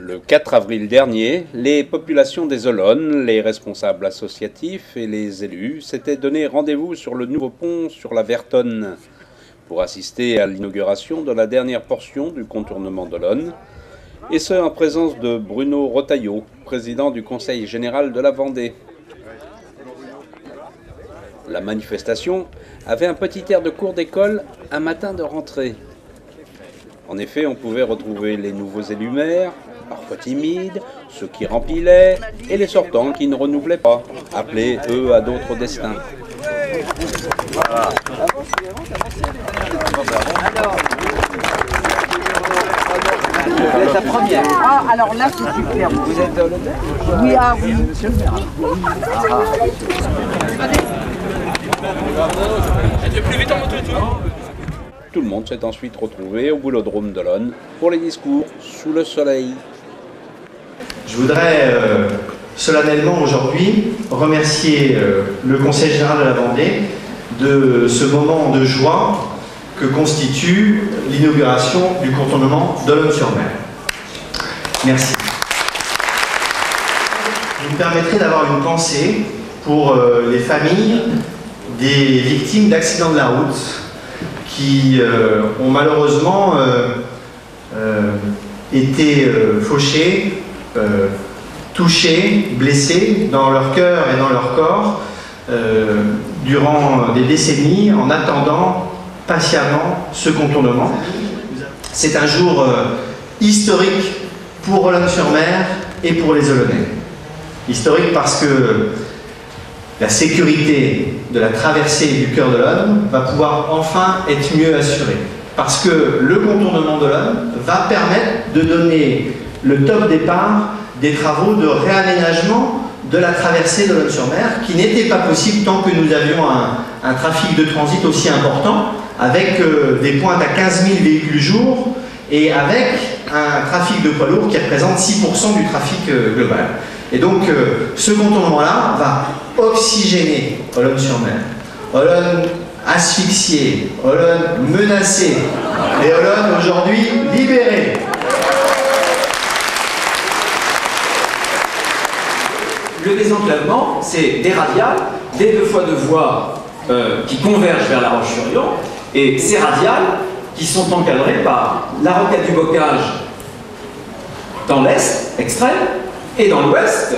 Le 4 avril dernier, les populations des Olonnes, les responsables associatifs et les élus s'étaient donné rendez-vous sur le nouveau pont sur la Vertonne pour assister à l'inauguration de la dernière portion du contournement d'Olonne, et ce en présence de Bruno Retailleau, président du Conseil général de la Vendée. La manifestation avait un petit air de cour d'école, un matin de rentrée. En effet, on pouvait retrouver les nouveaux élus maires, parfois timides, ceux qui rempilaient, et les sortants qui ne renouvelaient pas, appelés, eux, à d'autres destins. Voilà. Alors, la première. Ah, alors là, c'est super. Vous êtes dans l'hôtel? Oui, ah oui. Monsieur le maire. Tout le monde s'est ensuite retrouvé au boulodrome d'Olonne pour les discours sous le soleil. Je voudrais solennellement aujourd'hui remercier le Conseil général de la Vendée de ce moment de joie que constitue l'inauguration du contournement d'Olonne-sur-Mer. Merci. Vous me permettrez d'avoir une pensée pour les familles des victimes d'accidents de la route qui ont malheureusement été fauchés, touchés, blessés dans leur cœur et dans leur corps durant des décennies en attendant patiemment ce contournement. C'est un jour historique pour Olonne-sur-Mer et pour les Olonnais. Historique parce que la sécurité de la traversée du cœur de l'Olonne va pouvoir enfin être mieux assurée. Parce que le contournement de l'Olonne va permettre de donner le top départ des travaux de réaménagement de la traversée de l'Olonne-sur-Mer, qui n'était pas possible tant que nous avions un trafic de transit aussi important, avec des pointes à 15 000 véhicules jour, et avec un trafic de poids lourds qui représente 6% du trafic global. Et donc, ce contournement-là va oxygéner Olonne-sur-Mer. Olonne asphyxiée, Olonne menacée, et Olonne aujourd'hui libérée. Le désenclavement, c'est des radiales, des 2 fois 2 voies qui convergent vers La Roche-sur-Yon, et ces radiales qui sont encadrées par la rocade du Bocage dans l'est extrême, et dans l'ouest,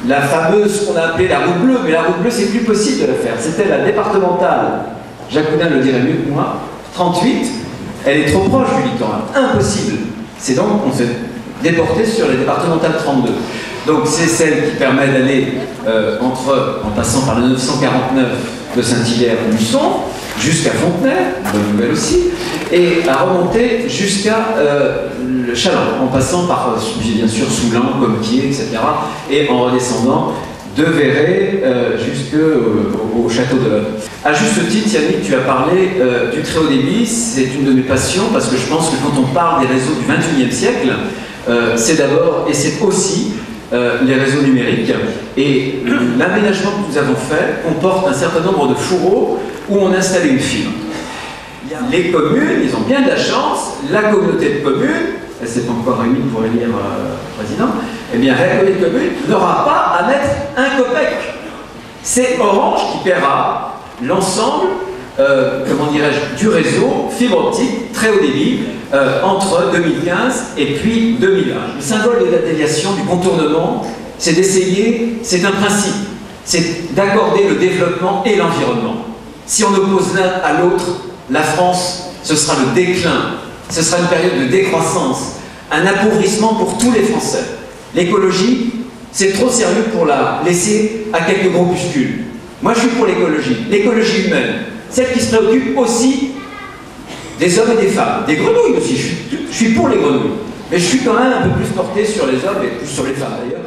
la fameuse qu'on a appelée la route bleue, mais la route bleue c'est plus possible de la faire. C'était la départementale, Jacques Houdin le dirait mieux que moi, 38, elle est trop proche du littoral, impossible. C'est donc qu'on s'est déporté sur les départementales 32. Donc c'est celle qui permet d'aller en passant par le 949 de Saint-Hilaire-Luçon, jusqu'à Fontenay, bonne nouvelle aussi, et à remonter jusqu'à le Chaland, en passant par bien sûr Soulan, Compiègne, etc., et en redescendant de Véret jusqu'au château de l'Olonne. À juste titre, Yannick, tu as parlé du très haut débit, c'est une de mes passions, parce que je pense que quand on parle des réseaux du XXIe siècle, c'est d'abord, et c'est aussi, les réseaux numériques, et l'aménagement que nous avons fait comporte un certain nombre de fourreaux où on installe une fibre. Les communes, ils ont bien de la chance, la communauté de communes, elle s'est pas encore réunie pour élire président, eh bien la communauté de communes n'aura pas à mettre un copec. C'est Orange qui paiera l'ensemble, comment dirais-je, du réseau fibre optique très haut débit entre 2015 et puis 2020. Le symbole de la déviation, du contournement, c'est d'essayer, c'est un principe, c'est d'accorder le développement et l'environnement. Si on oppose l'un à l'autre, la France, ce sera le déclin, ce sera une période de décroissance, un appauvrissement pour tous les Français. L'écologie, c'est trop sérieux pour la laisser à quelques groupuscules. Moi, je suis pour l'écologie humaine, celle qui se préoccupe aussi des hommes et des femmes, des grenouilles aussi, je suis pour les grenouilles, mais je suis quand même un peu plus porté sur les hommes et plus sur les femmes d'ailleurs.